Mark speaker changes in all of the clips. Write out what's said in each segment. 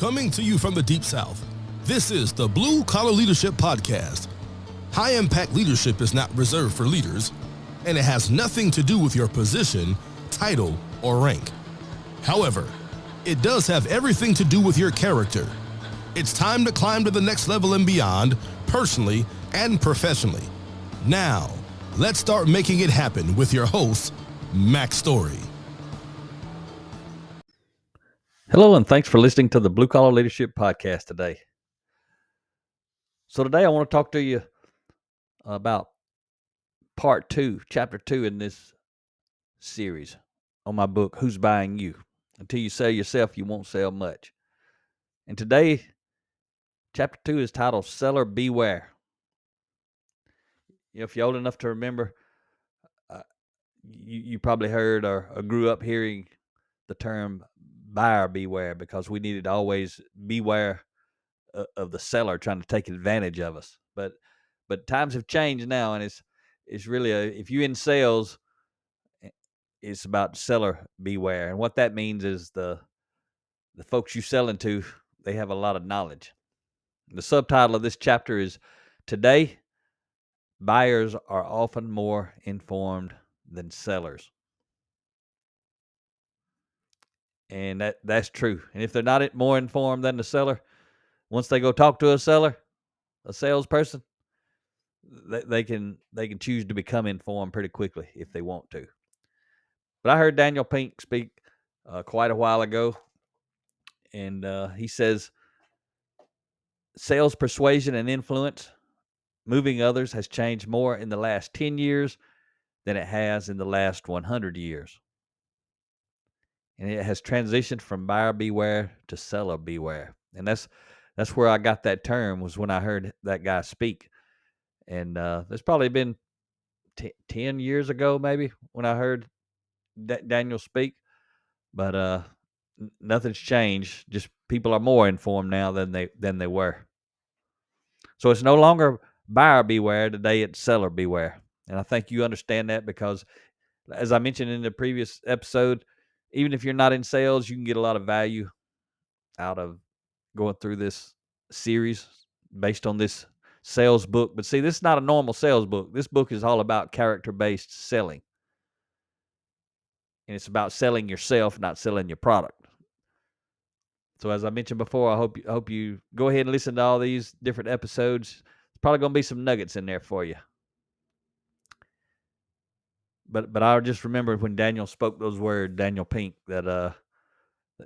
Speaker 1: Coming to you from the Deep South, this is the Blue Collar Leadership Podcast. High impact leadership is not reserved for leaders, and it has nothing to do with your position, title, or rank. However, it does have everything to do with your character. It's time to climb to the next level and beyond, personally and professionally. Now, let's start making it happen with your host, Mac Story.
Speaker 2: Hello, and thanks for listening to the Blue Collar Leadership Podcast today. So today I want to talk to you about part 2, chapter 2 in this series on my book, Who's Buying You? Until you sell yourself, you won't sell much. And today, chapter 2 is titled Seller Beware. If you're old enough to remember, you probably heard or grew up hearing the term buyer beware, because we needed to always beware of the seller trying to take advantage of us. But times have changed now, and it's really if you're in sales, it's about seller beware. And what that means is the folks you're selling to, they have a lot of knowledge. The subtitle of this chapter is Today, Buyers Are Often More Informed Than Sellers. And that's true. And if they're not more informed than the seller, once they go talk to a salesperson, they can choose to become informed pretty quickly if they want to. But I heard Daniel Pink speak quite a while ago, and he says, sales persuasion and influence, moving others, has changed more in the last 10 years than it has in the last 100 years. And it has transitioned from buyer beware to seller beware. And that's where I got that term, was when I heard that guy speak. And there's probably been 10 years ago, maybe, when I heard Daniel speak. But nothing's changed. Just people are more informed now than they were. So it's no longer buyer beware. Today it's seller beware. And I think you understand that, because, as I mentioned in the previous episode, even if you're not in sales, you can get a lot of value out of going through this series based on this sales book. But see, this is not a normal sales book. This book is all about character-based selling. And it's about selling yourself, not selling your product. So as I mentioned before, I hope you go ahead and listen to all these different episodes. There's probably going to be some nuggets in there for you. But I just remember when Daniel spoke those words, Daniel Pink, that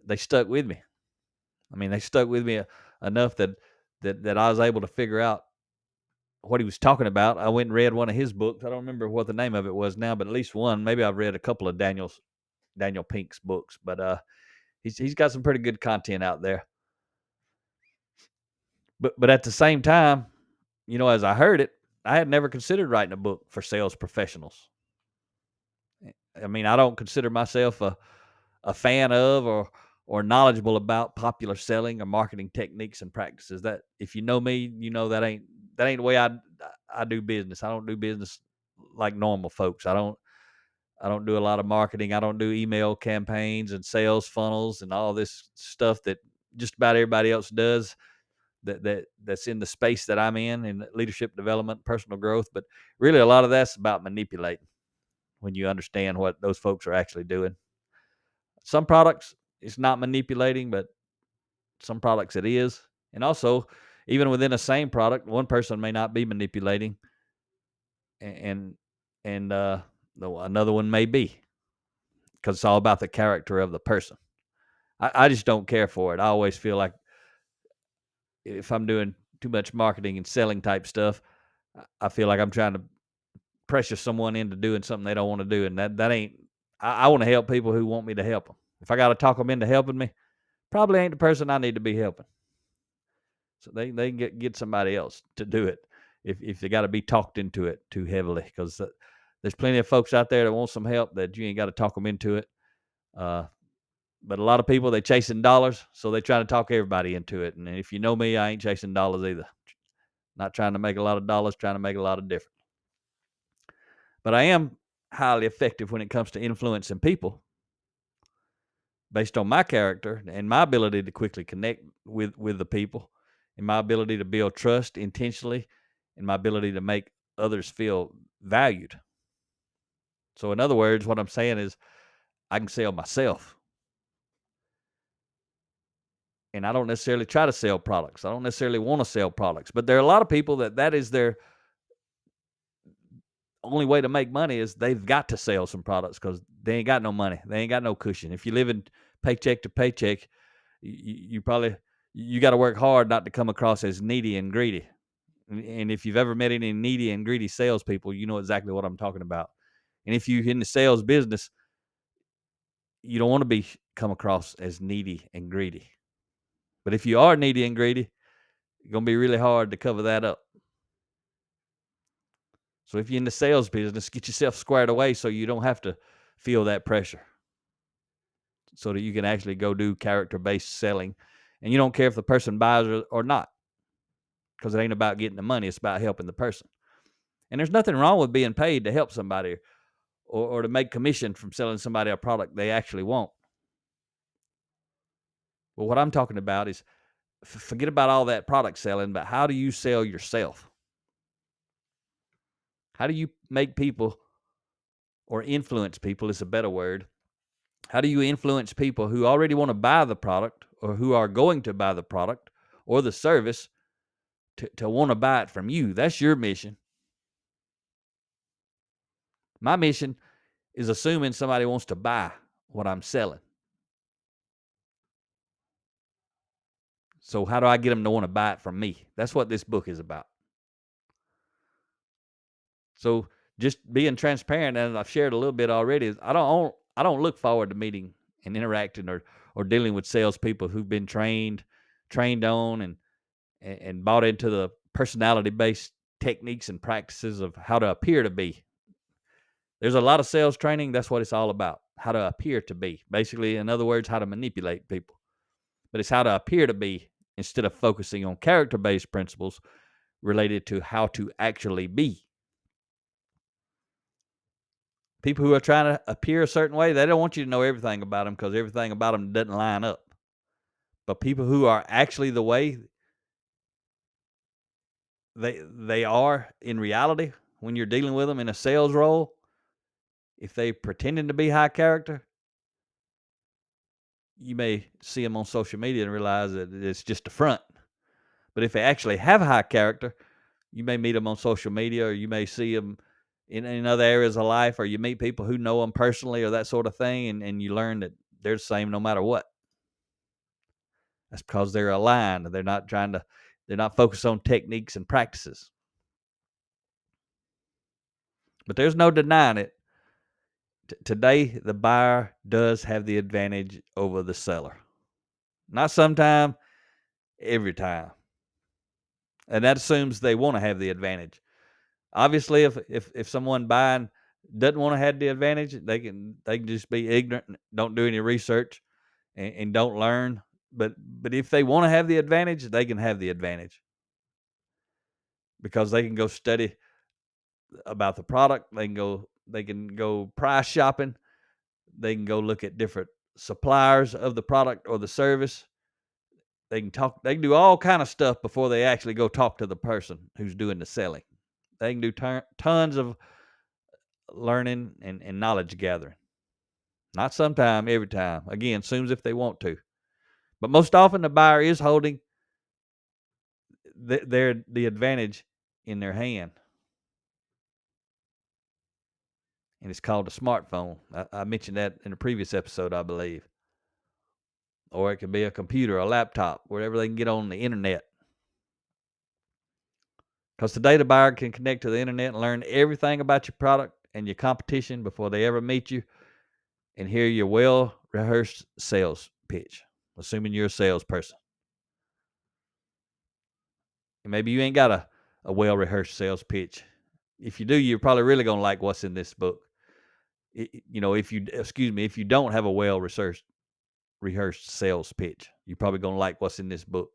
Speaker 2: they stuck with me. I mean, they stuck with me enough that I was able to figure out what he was talking about. I went and read one of his books. I don't remember what the name of it was now, but at least one. Maybe I've read a couple of Daniel Pink's books, but he's got some pretty good content out there. But at the same time, as I heard it, I had never considered writing a book for sales professionals. I mean, I don't consider myself a fan of or knowledgeable about popular selling or marketing techniques and practices. That, if you know me, you know that ain't the way I do business. I don't do business like normal folks. I don't do a lot of marketing. I don't do email campaigns and sales funnels and all this stuff that just about everybody else does. That's in the space that I'm in leadership development, personal growth. But really, a lot of that's about manipulating, when you understand what those folks are actually doing. Some products, it's not manipulating, but some products it is. And also, even within the same product, one person may not be manipulating, and another one may be, because it's all about the character of the person. I just don't care for it. I always feel like if I'm doing too much marketing and selling type stuff, I feel like I'm trying to pressure someone into doing something they don't want to do. And that ain't, I want to help people who want me to help them. If I got to talk them into helping me, probably ain't the person I need to be helping. So they can get somebody else to do it if they got to be talked into it too heavily, because there's plenty of folks out there that want some help that you ain't got to talk them into it. But a lot of people, they chasing dollars, so they try to talk everybody into it. And if you know me, I ain't chasing dollars either. Not trying to make a lot of dollars, trying to make a lot of difference. But I am highly effective when it comes to influencing people. based on my character and my ability to quickly connect with the people, and my ability to build trust intentionally, and my ability to make others feel valued. So in other words, what I'm saying is I can sell myself. And I don't necessarily try to sell products. I don't necessarily want to sell products, but there are a lot of people that is their only way to make money is they've got to sell some products because they ain't got no money. They ain't got no cushion. If you live in paycheck to paycheck, you probably you got to work hard not to come across as needy and greedy. And if you've ever met any needy and greedy salespeople, you know exactly what I'm talking about. And if you're in the sales business, you don't want to be come across as needy and greedy. But if you are needy and greedy, it's going to be really hard to cover that up. So if you're in the sales business, get yourself squared away so you don't have to feel that pressure. So that you can actually go do character-based selling. And you don't care if the person buys or not. Because it ain't about getting the money. It's about helping the person. And there's nothing wrong with being paid to help somebody or to make commission from selling somebody a product they actually want. Well, what I'm talking about is forget about all that product selling, but how do you sell yourself? How do you make people or influence people is a better word. How do you influence people who already want to buy the product or who are going to buy the product or the service to want to buy it from you? That's your mission. My mission is assuming somebody wants to buy what I'm selling. So how do I get them to want to buy it from me? That's what this book is about. So just being transparent, as I've shared a little bit already, is I don't look forward to meeting and interacting or dealing with salespeople who've been trained on and bought into the personality-based techniques and practices of how to appear to be. There's a lot of sales training. That's what it's all about. How to appear to be. Basically, in other words, how to manipulate people. But it's how to appear to be instead of focusing on character-based principles related to how to actually be. People who are trying to appear a certain way, they don't want you to know everything about them because everything about them doesn't line up. But people who are actually the way they are in reality, when you're dealing with them in a sales role, if they pretending to be high character, you may see them on social media and realize that it's just a front. But if they actually have high character, you may meet them on social media, or you may see them in other areas of life, or you meet people who know them personally or that sort of thing, and you learn that they're the same no matter what. That's because they're aligned. They're not focused on techniques and practices. But there's no denying it. Today, the buyer does have the advantage over the seller. Not sometime, every time. And that assumes they want to have the advantage. Obviously, if someone buying doesn't want to have the advantage, they can just be ignorant, don't do any research, and don't learn. But if they want to have the advantage, they can have the advantage because they can go study about the product. They can go price shopping. They can go look at different suppliers of the product or the service. They can do all kind of stuff before they actually go talk to the person who's doing the selling. They can do tons of learning and knowledge gathering. Not sometime, every time. Again, soon as if they want to. But most often the buyer is holding the advantage in their hand. And it's called a smartphone. I mentioned that in a previous episode, I believe. Or it could be a computer, a laptop, wherever they can get on the internet. Because today the buyer can connect to the internet and learn everything about your product and your competition before they ever meet you and hear your well-rehearsed sales pitch, assuming you're a salesperson. And maybe you ain't got a well-rehearsed sales pitch. If you do, you're probably really going to like what's in this book. If you don't have a well-rehearsed sales pitch, you're probably going to like what's in this book.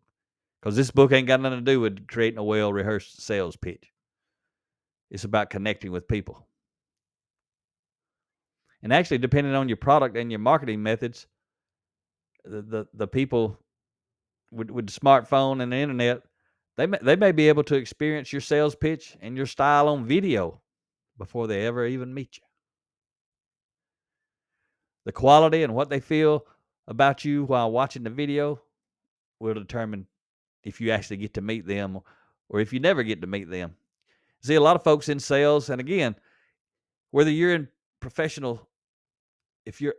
Speaker 2: Because this book ain't got nothing to do with creating a well-rehearsed sales pitch. It's about connecting with people. And actually, depending on your product and your marketing methods, the people with the smartphone and the internet, they may be able to experience your sales pitch and your style on video before they ever even meet you. The quality and what they feel about you while watching the video will determine if you actually get to meet them or if you never get to meet them. See, a lot of folks in sales, and again, whether you're in professional,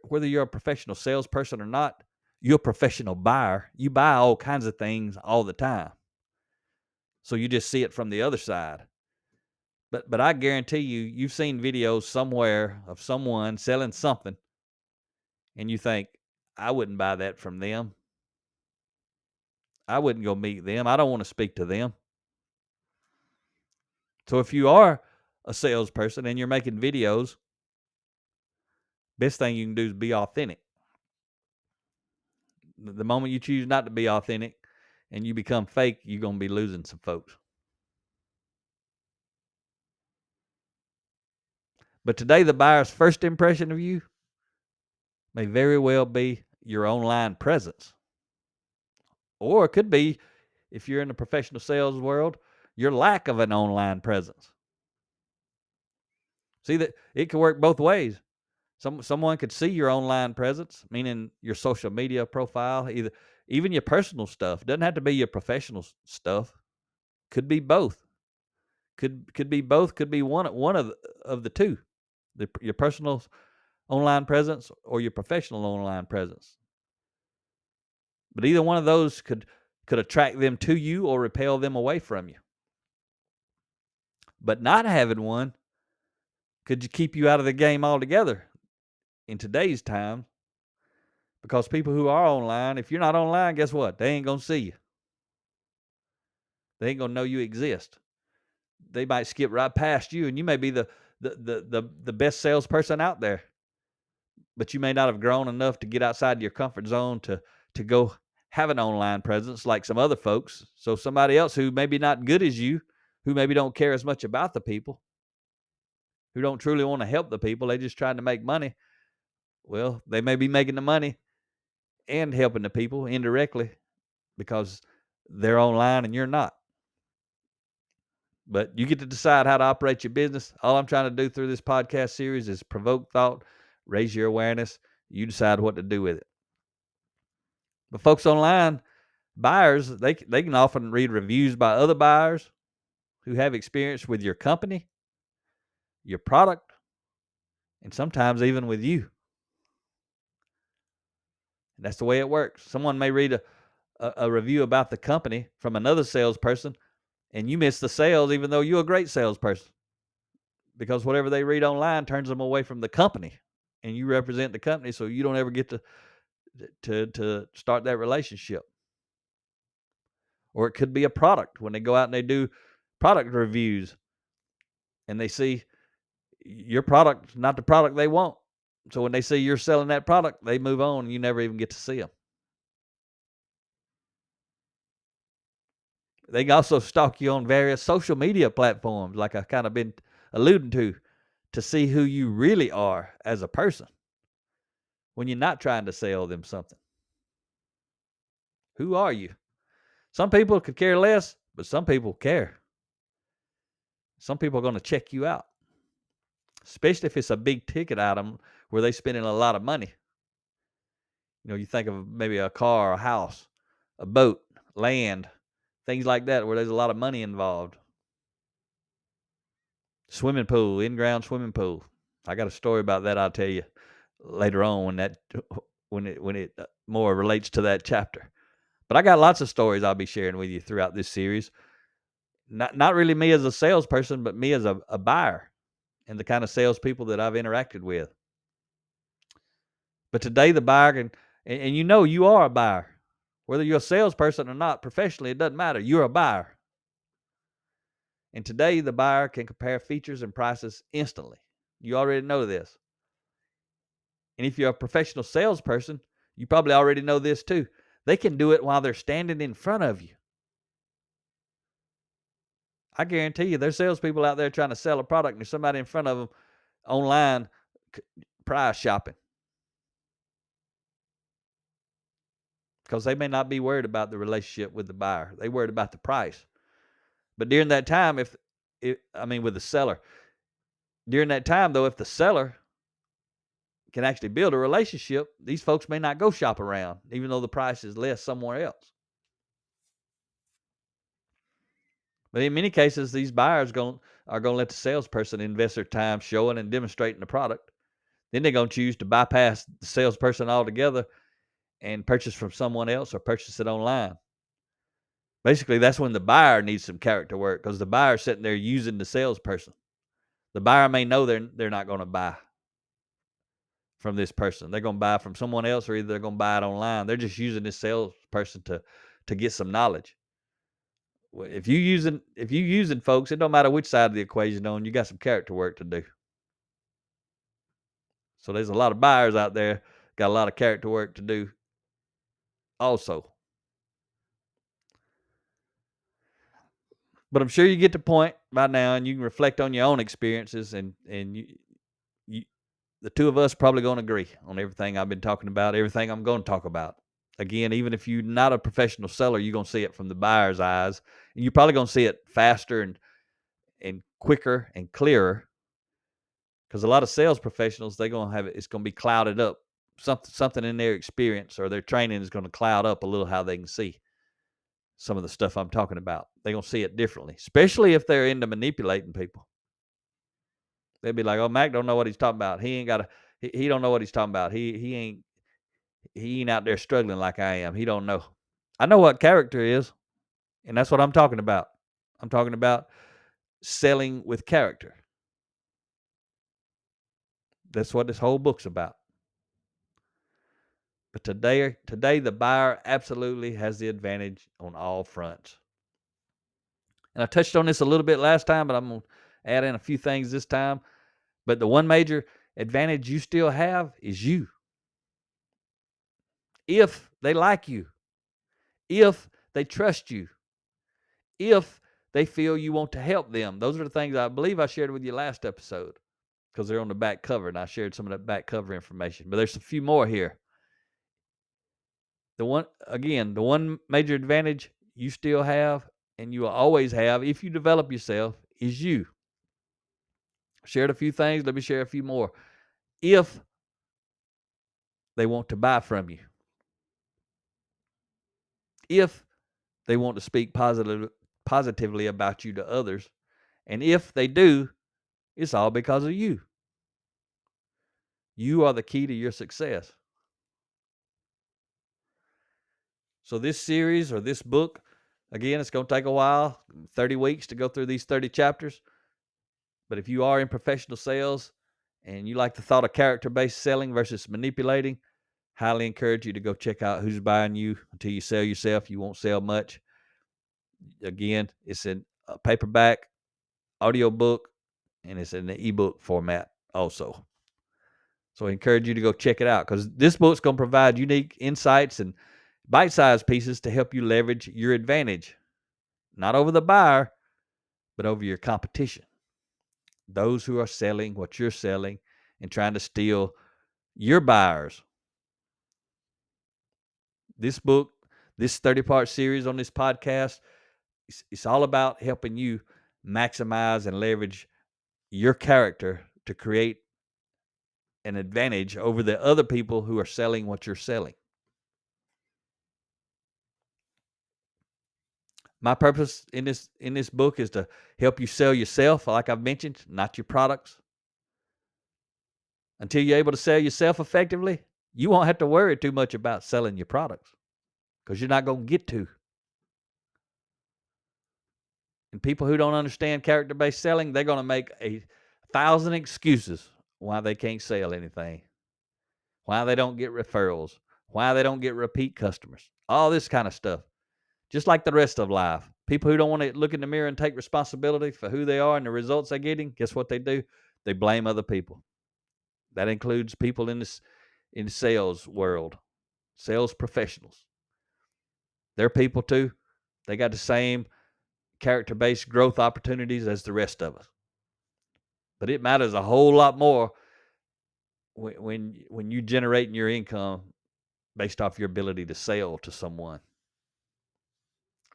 Speaker 2: whether you're a professional salesperson or not, you're a professional buyer. You buy all kinds of things all the time. So you just see it from the other side. But I guarantee you've seen videos somewhere of someone selling something, and you think, I wouldn't buy that from them. I wouldn't go meet them. I don't want to speak to them. So if you are a salesperson and you're making videos, best thing you can do is be authentic. The moment you choose not to be authentic and you become fake, you're going to be losing some folks. But today, the buyer's first impression of you may very well be your online presence. Or it could be, if you're in the professional sales world, your lack of an online presence. See, that it could work both ways. Someone could see your online presence, meaning your social media profile, even your personal stuff. It doesn't have to be your professional stuff. Could be both. Could be both. Could be one of the two. Your personal online presence or your professional online presence. But either one of those could attract them to you or repel them away from you. But not having one could keep you out of the game altogether in today's time, because people who are online, if you're not online, guess what? They ain't going to see you. They ain't going to know you exist. They might skip right past you, and you may be the best salesperson out there, but you may not have grown enough to get outside your comfort zone to go have an online presence like some other folks. So somebody else who maybe not good as you, who maybe don't care as much about the people, who don't truly want to help the people, they just trying to make money. Well, they may be making the money and helping the people indirectly because they're online and you're not. But you get to decide how to operate your business. All I'm trying to do through this podcast series is provoke thought, raise your awareness. You decide what to do with it. But folks online, buyers, they can often read reviews by other buyers who have experience with your company, your product, and sometimes even with you. And that's the way it works. Someone may read a review about the company from another salesperson, and you miss the sales even though you're a great salesperson, because whatever they read online turns them away from the company, and you represent the company, so you don't ever get to start that relationship. Or it could be a product, when they go out and they do product reviews and they see your product, not the product they want. So when they see you're selling that product, they move on and you never even get to see them. They can also stalk you on various social media platforms, like I've kind of been alluding to see who you really are as a person when you're not trying to sell them something. Who are you? Some people could care less, but some people care. Some people are going to check you out, especially if it's a big ticket item where they're spending a lot of money. You know, you think of maybe a car, a house, a boat, land, things like that, where there's a lot of money involved. Swimming pool, in-ground swimming pool. I got a story about that I'll tell you later on when it more relates to that chapter. But I got lots of stories I'll be sharing with you throughout this series. Not really me as a salesperson, but me as a buyer and the kind of salespeople that I've interacted with. But today the buyer can, and you know you are a buyer. Whether you're a salesperson or not, professionally, it doesn't matter. You're a buyer. And today the buyer can compare features and prices instantly. You already know this. And if you're a professional salesperson, you probably already know this too. They can do it while they're standing in front of you. I guarantee you there's salespeople out there trying to sell a product and there's somebody in front of them online price shopping. because they may not be worried about the relationship with the buyer. They worried about the price. But during that time, with the seller, during that time, though, if the seller can actually build a relationship, these folks may not go shop around, even though the price is less somewhere else. But in many cases, these buyers are going to let the salesperson invest their time showing and demonstrating the product. Then they're going to choose to bypass the salesperson altogether and purchase from someone else or purchase it online. Basically, that's when the buyer needs some character work, because the buyer's sitting there using the salesperson. The buyer may know they're not going to buy from this person. They're going to buy from someone else, or either they're going to buy it online. They're just using this salesperson to get some knowledge. If you using folks, it don't matter which side of the equation on, you got some character work to do. So there's a lot of buyers out there got a lot of character work to do also. But I'm sure you get the point by now, and you can reflect on your own experiences, and you the two of us probably going to agree on everything I've been talking about, everything I'm going to talk about. Again, even if you're not a professional seller, you're going to see it from the buyer's eyes, and you're probably going to see it faster and quicker and clearer, because a lot of sales professionals, they're going to have it's going to be clouded up. Something in their experience or their training is going to cloud up a little how they can see some of the stuff I'm talking about. They're going to see it differently, especially if they're into manipulating people. They'll be like, "Oh, Mac don't know what he's talking about. He don't know what he's talking about. He ain't out there struggling like I am. He don't know." I know what character is, and that's what I'm talking about. I'm talking about selling with character. That's what this whole book's about. But today the buyer absolutely has the advantage on all fronts. And I touched on this a little bit last time, but I'm going to add in a few things this time. But the one major advantage you still have is you. If they like you, if they trust you, if they feel you want to help them. Those are the things I believe I shared with you last episode, because they're on the back cover, and I shared some of that back cover information. But there's a few more here. The one major advantage you still have, and you will always have if you develop yourself, is you. Shared a few things. Let me share a few more. If they want to buy from you, if they want to speak positively about you to others, and if they do, it's all because of you. You are the key to your success. So this series or this book, again, it's going to take a while, 30 weeks to go through these 30 chapters. But if you are in professional sales and you like the thought of character-based selling versus manipulating, highly encourage you to go check out Who's Buying You. Until you sell yourself, you won't sell much. Again, it's in a paperback, audio book, and it's in the ebook format also. So I encourage you to go check it out, because this book's going to provide unique insights and bite-sized pieces to help you leverage your advantage, not over the buyer, but over your competition. Those who are selling what you're selling and trying to steal your buyers. This book, this 30-part series on this podcast, it's all about helping you maximize and leverage your character to create an advantage over the other people who are selling what you're selling. My purpose in this book is to help you sell yourself, like I've mentioned, not your products. Until you're able to sell yourself effectively, you won't have to worry too much about selling your products, because you're not going to get to. And people who don't understand character-based selling, they're going to make 1,000 excuses why they can't sell anything, why they don't get referrals, why they don't get repeat customers, all this kind of stuff. Just like the rest of life. People who don't want to look in the mirror and take responsibility for who they are and the results they're getting, guess what they do? They blame other people. That includes people in the sales world, sales professionals. They're people too. They got the same character-based growth opportunities as the rest of us. But it matters a whole lot more when you generating your income based off your ability to sell to someone.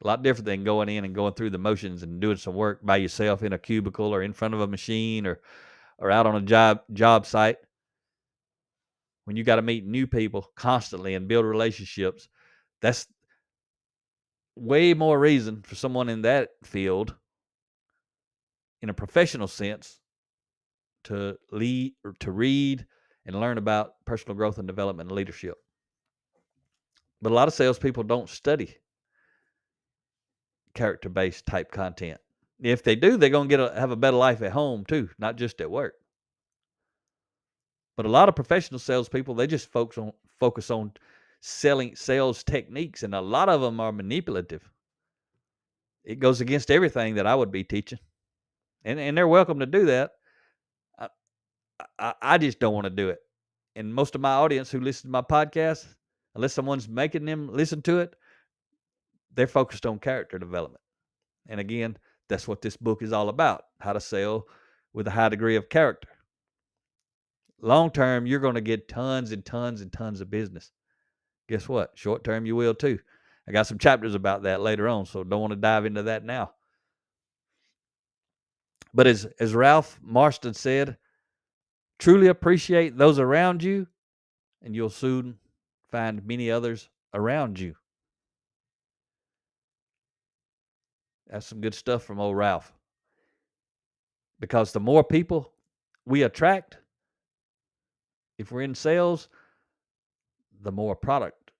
Speaker 2: A lot different than going in and going through the motions and doing some work by yourself in a cubicle or in front of a machine or out on a job site. When you got to meet new people constantly and build relationships, that's way more reason for someone in that field, in a professional sense, to lead or to read and learn about personal growth and development and leadership. But a lot of salespeople don't study character-based type content. If they do, they're going to have a better life at home too, not just at work. But a lot of professional salespeople, they just focus on selling sales techniques, and a lot of them are manipulative. It goes against everything that I would be teaching, and they're welcome to do that. I just don't want to do it. And most of my audience who listen to my podcast, unless someone's making them listen to it, they're focused on character development. And again, that's what this book is all about, how to sell with a high degree of character. Long term, you're going to get tons and tons and tons of business. Guess what? Short term, you will too. I got some chapters about that later on, so don't want to dive into that now. But as Ralph Marston said, truly appreciate those around you, and you'll soon find many others around you. That's some good stuff from old Ralph. Because the more people we attract, if we're in sales, the more product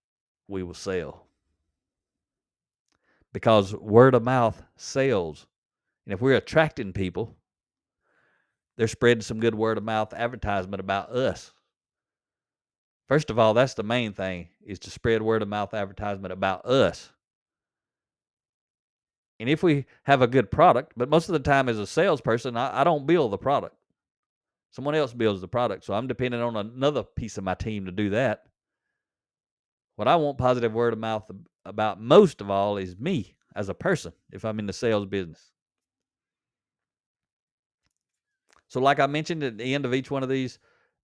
Speaker 2: we will sell. Because word of mouth sells. And if we're attracting people, they're spreading some good word of mouth advertisement about us. First of all, that's the main thing, is to spread word of mouth advertisement about us. And if we have a good product, but most of the time as a salesperson, I don't build the product. Someone else builds the product, so I'm dependent on another piece of my team to do that. What I want positive word of mouth about most of all is me as a person, if I'm in the sales business. So like I mentioned at the end of each one of these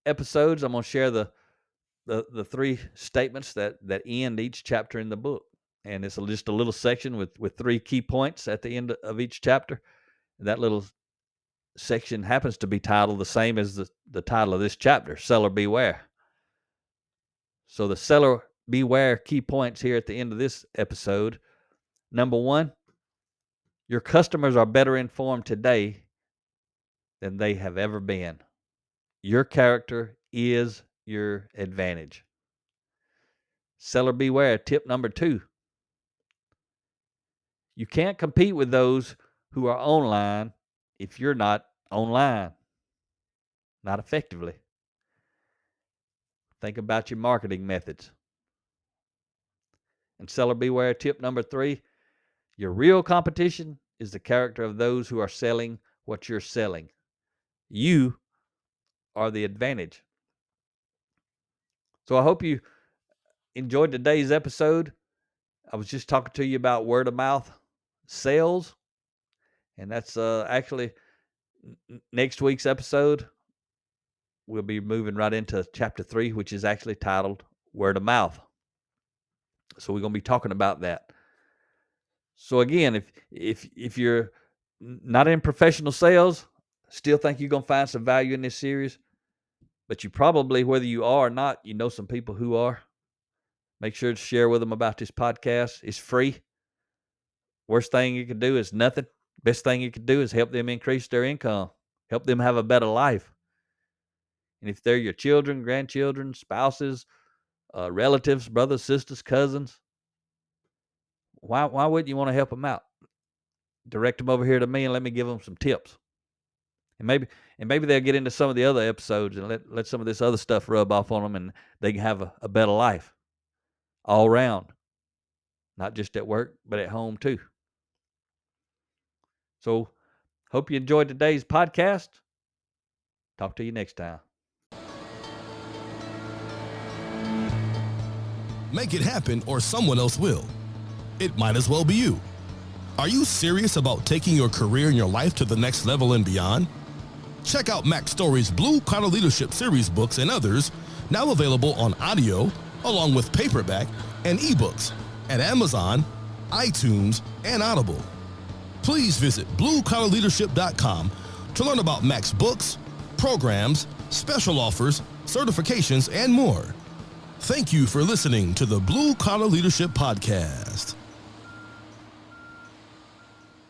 Speaker 2: episodes, I'm going to share the 3 statements that end each chapter in the book. And it's just a little section with 3 key points at the end of each chapter. And that little section happens to be titled the same as the title of this chapter, Seller Beware. So the Seller Beware key points here at the end of this episode. Number 1, your customers are better informed today than they have ever been. Your character is your advantage. Seller Beware, tip number 2. You can't compete with those who are online if you're not online, not effectively. Think about your marketing methods. And Seller Beware, tip number 3, your real competition is the character of those who are selling what you're selling. You are the advantage. So I hope you enjoyed today's episode. I was just talking to you about word of mouth sales, and that's actually next week's episode. We'll be moving right into chapter 3, which is actually titled Word of Mouth. So we're going to be talking about that. So again, if you're not in professional sales, still think you're going to find some value in this series, but you probably, whether you are or not, you know some people who are. Make sure to share with them about this podcast. It's free. Worst thing you can do is nothing. Best thing you can do is help them increase their income, help them have a better life. And if they're your children, grandchildren, spouses, relatives, brothers, sisters, cousins, why wouldn't you want to help them out? Direct them over here to me and let me give them some tips. And maybe they'll get into some of the other episodes and let some of this other stuff rub off on them, and they can have a better life all around. Not just at work, but at home too. So, hope you enjoyed today's podcast. Talk to you next time.
Speaker 1: Make it happen or someone else will. It might as well be you. Are you serious about taking your career and your life to the next level and beyond? Check out Mac Story's Blue Collar Leadership series books and others, now available on audio, along with paperback and ebooks at Amazon, iTunes, and Audible. Please visit bluecollarleadership.com to learn about Mac's books, programs, special offers, certifications, and more. Thank you for listening to the Blue Collar Leadership Podcast.